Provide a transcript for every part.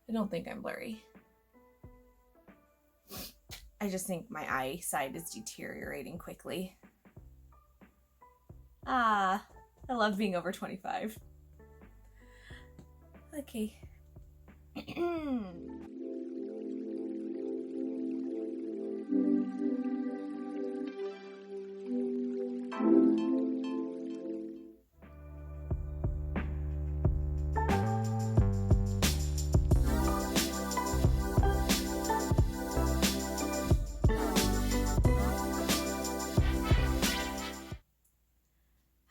I don't think I'm blurry. I just think my eyesight is deteriorating quickly. I love being over 25. Okay.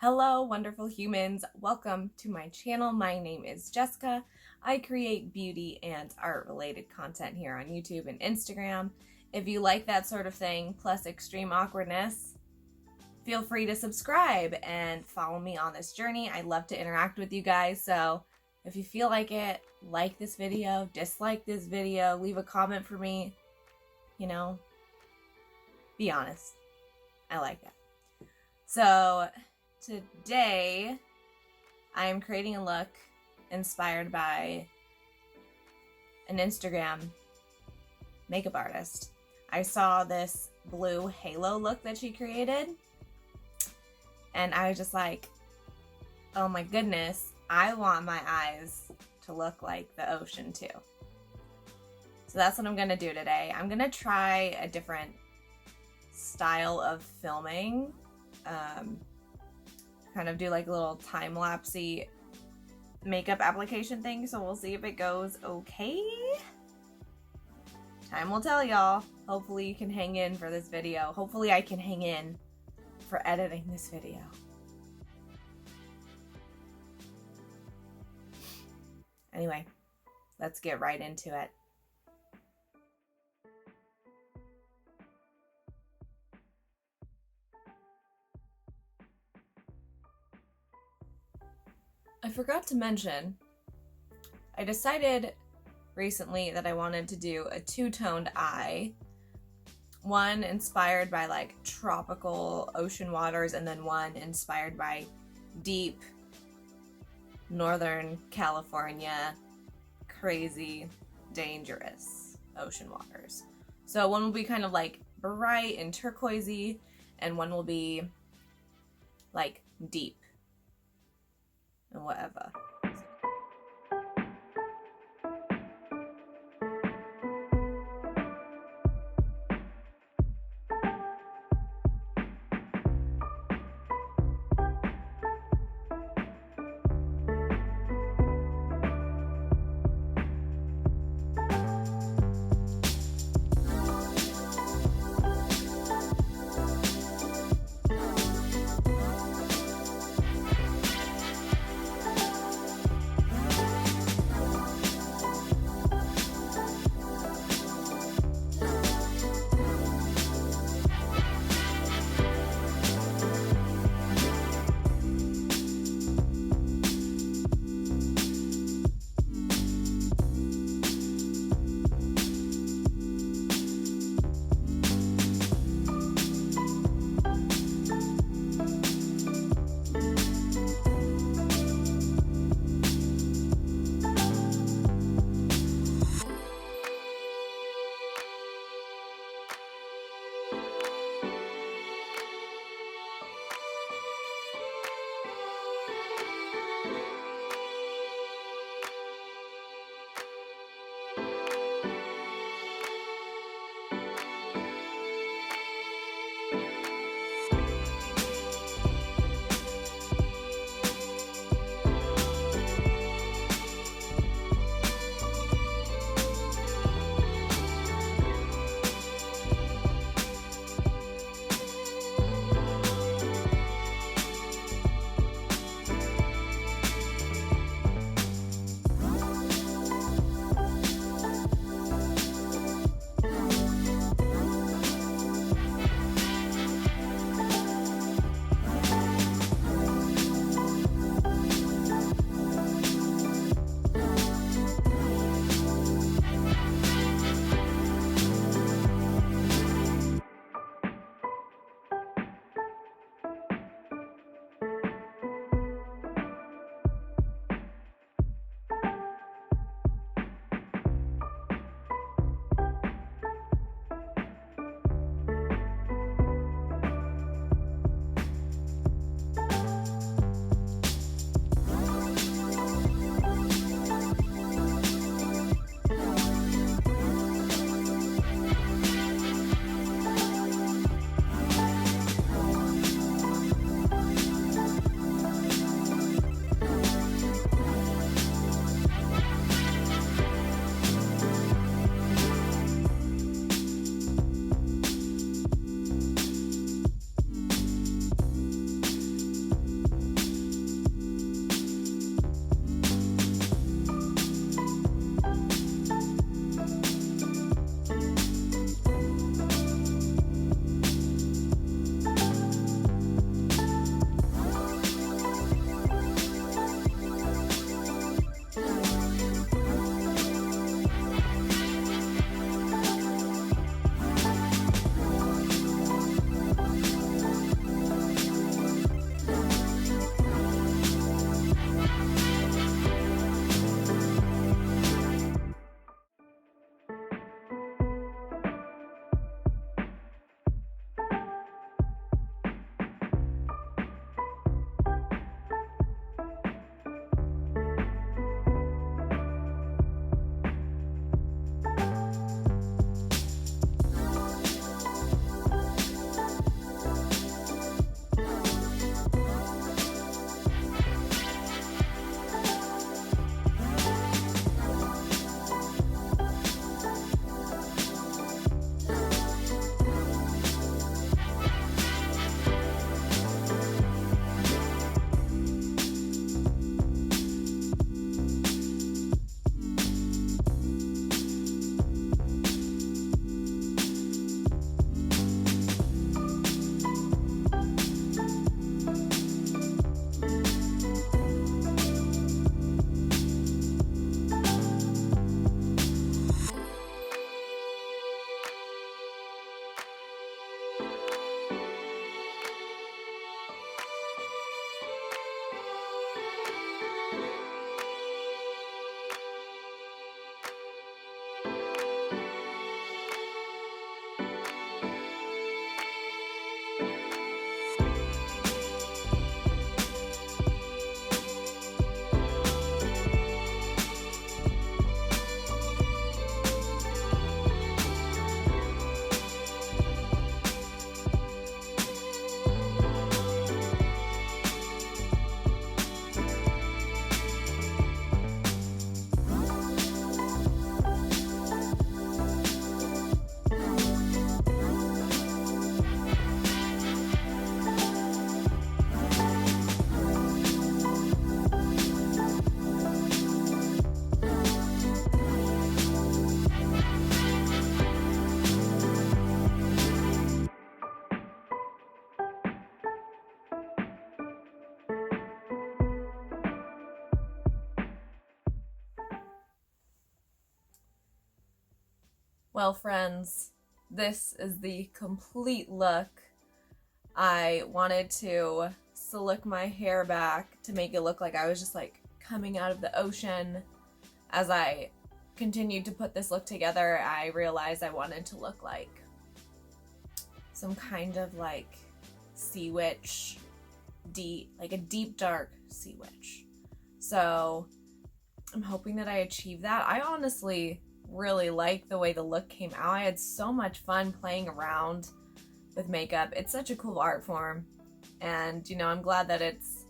Hello, wonderful humans. Welcome to my channel. My name is Jessica. I create beauty and art related content here on YouTube and Instagram. If you like that sort of thing, plus extreme awkwardness, feel free to subscribe and follow me on this journey. I love to interact with you guys. So if you feel like it, like this video, dislike this video, leave a comment for me. You know, be honest. I like that. So today, I am creating a look inspired by an Instagram makeup artist. I saw this blue halo look that she created, and I was just like, oh my goodness, I want my eyes to look like the ocean too. So that's what I'm gonna do today. I'm gonna try a different style of filming. Kind of do like a little time-lapsey makeup application thing, so we'll see if it goes okay. Time will tell, y'all. Hopefully you can hang in for this video. Hopefully I can hang in for editing this video. Anyway, let's get right into it. I forgot to mention, I decided recently that I wanted to do a two-toned eye. One inspired by like tropical ocean waters, and then one inspired by deep Northern California, crazy, dangerous ocean waters. So one will be kind of like bright and turquoisey, and one will be like deep and whatever. Well, friends, this is the complete look. I wanted to slick my hair back to make it look like I was just like coming out of the ocean. As I continued to put this look together, I realized I wanted to look like some kind of like sea witch, like a deep dark sea witch. So I'm hoping that I achieve that. I honestly really like the way the look came out. I had so much fun playing around with makeup. It's such a cool art form, and you know, I'm glad that it's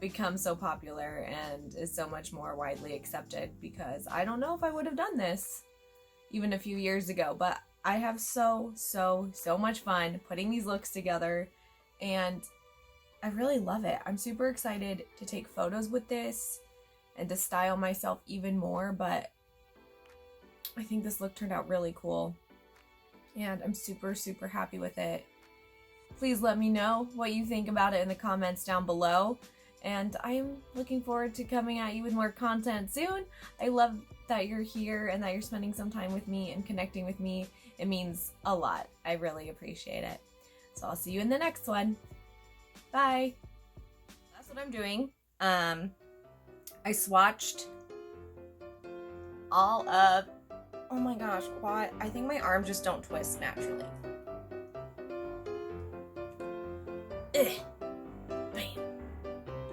become so popular and is so much more widely accepted, because I don't know if I would have done this even a few years ago, but I have so much fun putting these looks together, and I really love it. I'm super excited to take photos with this and to style myself even more, but I think this look turned out really cool, and I'm super happy with it. Please let me know what you think about it in the comments down below, and I am looking forward to coming at you with more content soon. I love that you're here and that you're spending some time with me and connecting with me. It means a lot. I really appreciate it. So I'll see you in the next one. Bye. That's what I'm doing. I swatched all of, oh my gosh, why? I think my arms just don't twist naturally. Ugh. Bam.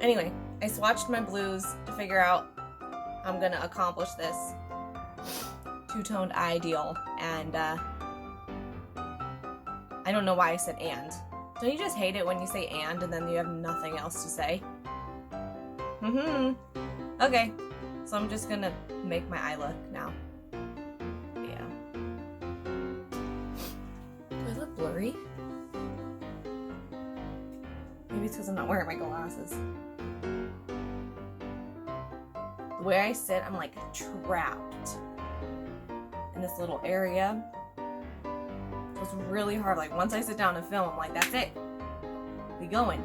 Anyway, I swatched my blues to figure out how I'm gonna accomplish this two-toned eye deal, and I don't know why I said and. Don't you just hate it when you say and then you have nothing else to say? Okay, so I'm just gonna make my eye look now. Yeah. Do I look blurry? Maybe it's because I'm not wearing my glasses. The way I sit, I'm like trapped in this little area. It's really hard. Like once I sit down and film, I'm like, that's it. We going.